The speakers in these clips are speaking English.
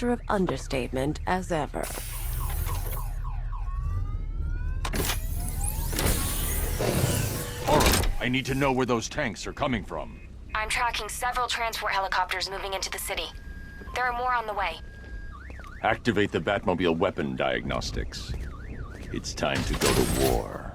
master of understatement as ever. Arkham, I need to know where those tanks are coming from. I'm tracking several transport helicopters moving into the city. There are more on the way. Activate the Batmobile weapon diagnostics. It's time to go to war.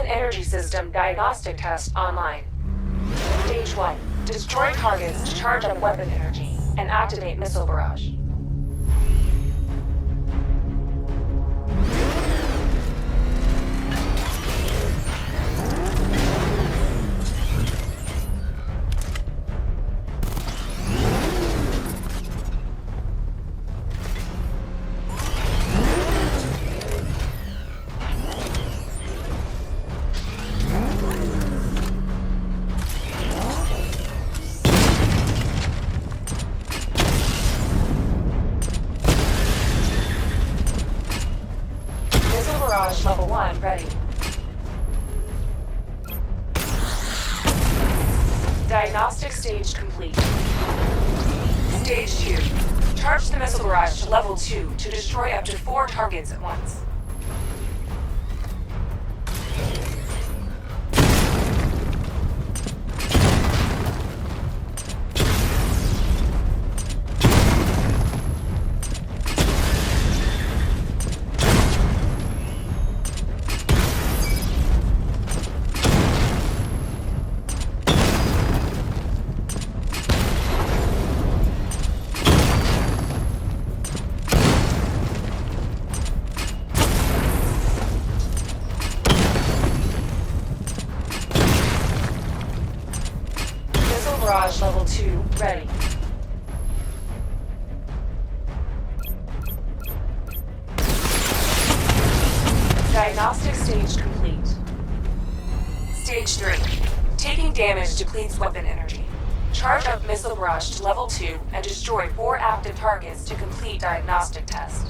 Energy system diagnostic test online. Stage 1. Destroy targets to charge up weapon energy and activate missile barrage. Diagnostic stage complete. Stage 2. Charge the missile barrage to level 2 to destroy up to 4 targets at once. Barrage level 2 ready. Diagnostic stage complete. Stage 3. Taking damage depletes weapon energy. Charge up missile barrage to level 2 and destroy 4 active targets to complete diagnostic test.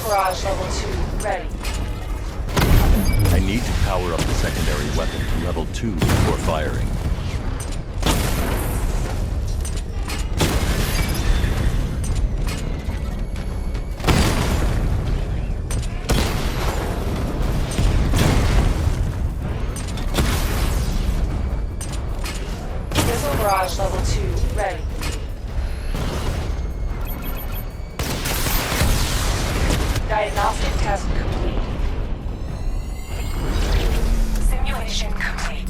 Barrage level 2 ready. I need to power up the secondary weapon to level 2 before firing. Missile barrage level 2 ready. Diagnostic test complete. Simulation complete.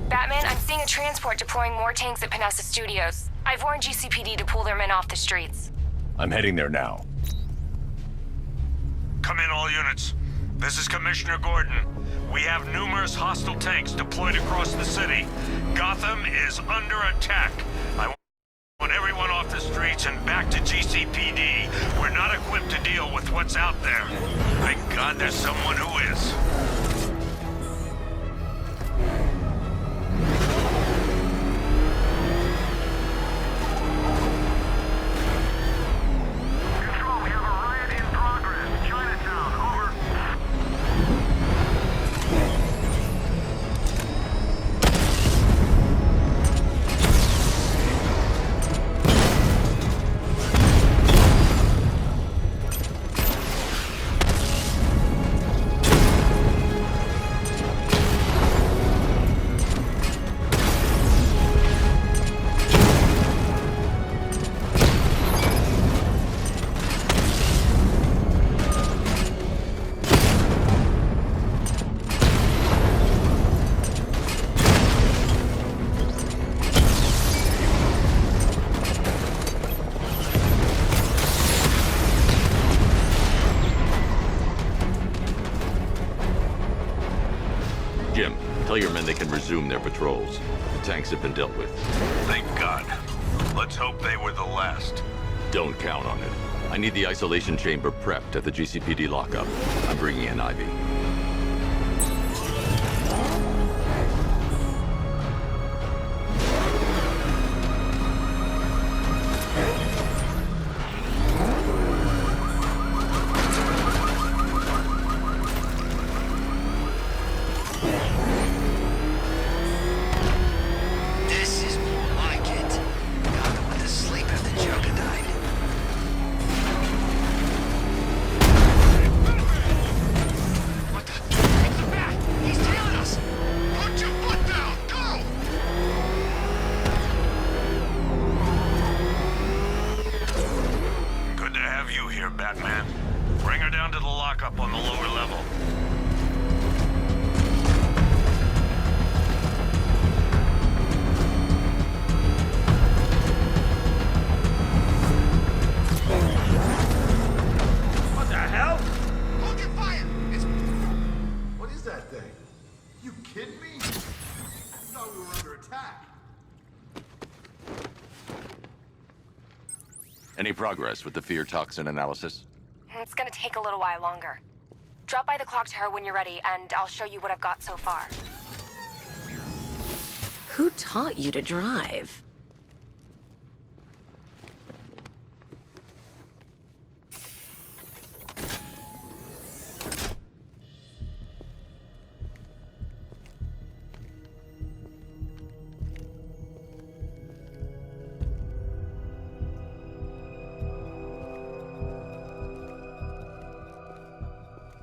Batman, I'm seeing a transport deploying more tanks at Panessa Studios. I've warned GCPD to pull their men off the streets. I'm heading there now. Come in, all units. This is Commissioner Gordon. We have numerous hostile tanks deployed across the city. Gotham is under attack. I want everyone off the streets and back to GCPD. We're not equipped to deal with what's out there. Thank God there's someone who is. Control, we have a riot in progress. Chinatown, over. Jim, tell your men they can resume their patrols. The tanks have been dealt with. Thank God. Let's hope they were the last. Don't count on it. I need the isolation chamber prepped at the GCPD lockup. I'm bringing in Ivy. This is more like it. Gotham went to sleep after her down to the lockup on the lower level. What the hell? Hold your fire! What is that thing? You kidding me? I thought we were under attack. Any progress with the fear toxin analysis? It's gonna take a little while longer. Drop by the clock tower when you're ready, and I'll show you what I've got so far. Who taught you to drive?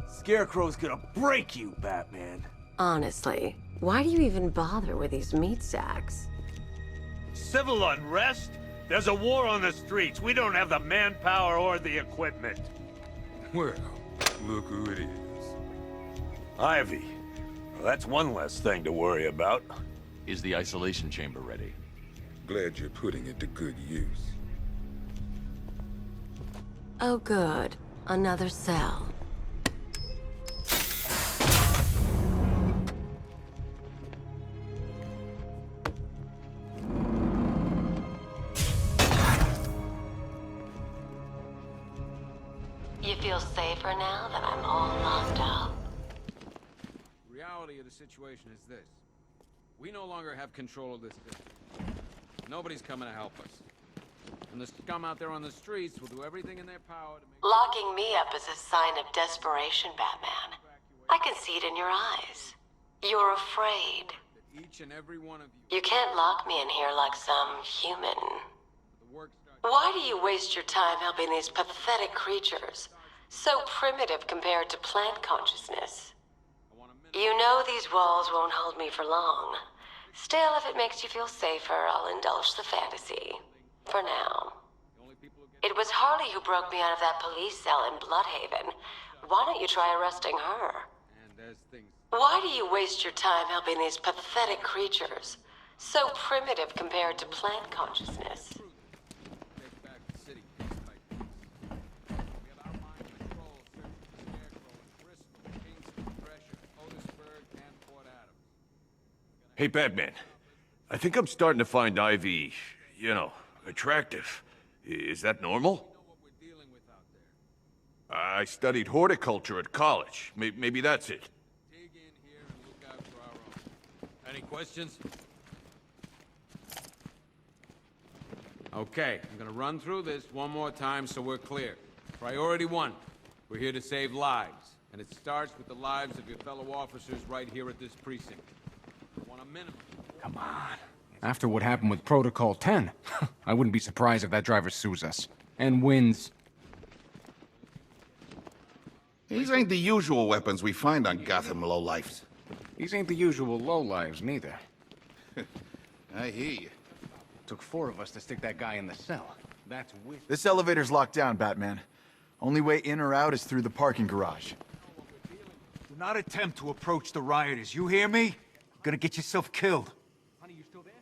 Scarecrow's gonna break you, Batman. Honestly, why do you even bother with these meat sacks? Civil unrest? There's a war on the streets. We don't have the manpower or the equipment. Well, look who it is. Ivy. Well, that's one less thing to worry about. Is the isolation chamber ready? Glad you're putting it to good use. Oh good, another cell. You feel safer now that I'm all locked up? Reality of the situation is this. We no longer have control of this district. Nobody's coming to help us. And the scum out there on the streets will do everything in their power to make... Locking me up is a sign of desperation, Batman. I can see it in your eyes. You're afraid. that each and every one of you... You can't lock me in here like some human. The work starts... Why do you waste your time helping these pathetic creatures? So primitive compared to plant consciousness. You know these walls won't hold me for long. Still, if it makes you feel safer, I'll indulge the fantasy. For now. It was Harley who broke me out of that police cell in Bloodhaven. Why don't you try arresting her? And as things... Why do you waste your time helping these pathetic creatures? So primitive compared to plant consciousness. Take back the city piece by piece. We have our mind control searching for Scarecrow in Bristol, Kingston, Drescher, Otisburg, and Port Adams. Hey, Batman. I think I'm starting to find Ivy, attractive. Is that normal? Know what we're dealing with out there. I studied horticulture at college. Maybe that's it. Dig in here and look out for our own. Any questions? Okay, I'm gonna run through this one more time so we're clear. Priority 1, we're here to save lives. And it starts with the lives of your fellow officers right here at this precinct. I want a minimum. Come on. After what happened with Protocol 10, I wouldn't be surprised if that driver sues us. And wins. These ain't the usual weapons we find on Gotham lowlifes. These ain't the usual lowlives, neither. I hear you. Took 4 of us to stick that guy in the cell. That's weird. This elevator's locked down, Batman. Only way in or out is through the parking garage. Do not attempt to approach the rioters, you hear me? You're gonna get yourself killed.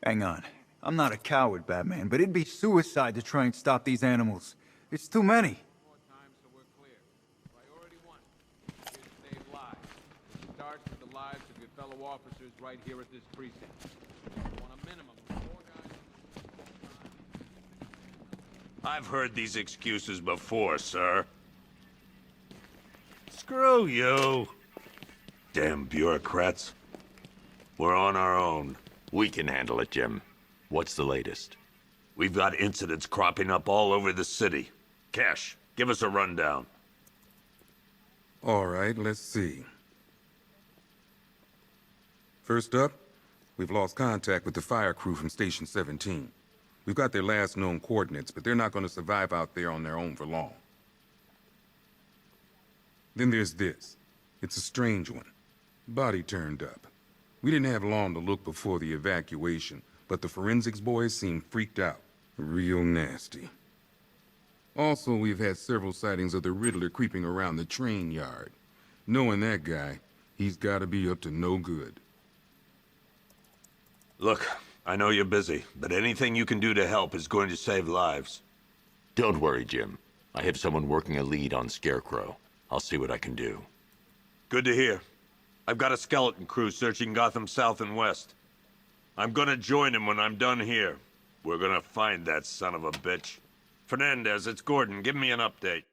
Hang on. I'm not a coward, Batman, but it'd be suicide to try and stop these animals. It's too many. More time so we're clear. Priority 1, we're here to save lives. And it starts with the lives of your fellow officers right here at this precinct. I want a minimum of 4 guys. I've heard these excuses before, sir. Screw you. Damn bureaucrats. We're on our own. We can handle it, Jim. What's the latest? We've got incidents cropping up all over the city. Cash, give us a rundown. All right, let's see. First up, we've lost contact with the fire crew from Station 17. We've got their last known coordinates, but they're not going to survive out there on their own for long. Then there's this. It's a strange one. Body turned up. We didn't have long to look before the evacuation, but the forensics boys seemed freaked out. Real nasty. Also, we've had several sightings of the Riddler creeping around the train yard. Knowing that guy, he's gotta be up to no good. Look, I know you're busy, but anything you can do to help is going to save lives. Don't worry, Jim. I have someone working a lead on Scarecrow. I'll see what I can do. Good to hear. I've got a skeleton crew searching Gotham South and West. I'm gonna join him when I'm done here. We're gonna find that son of a bitch. Fernandez, it's Gordon. Give me an update.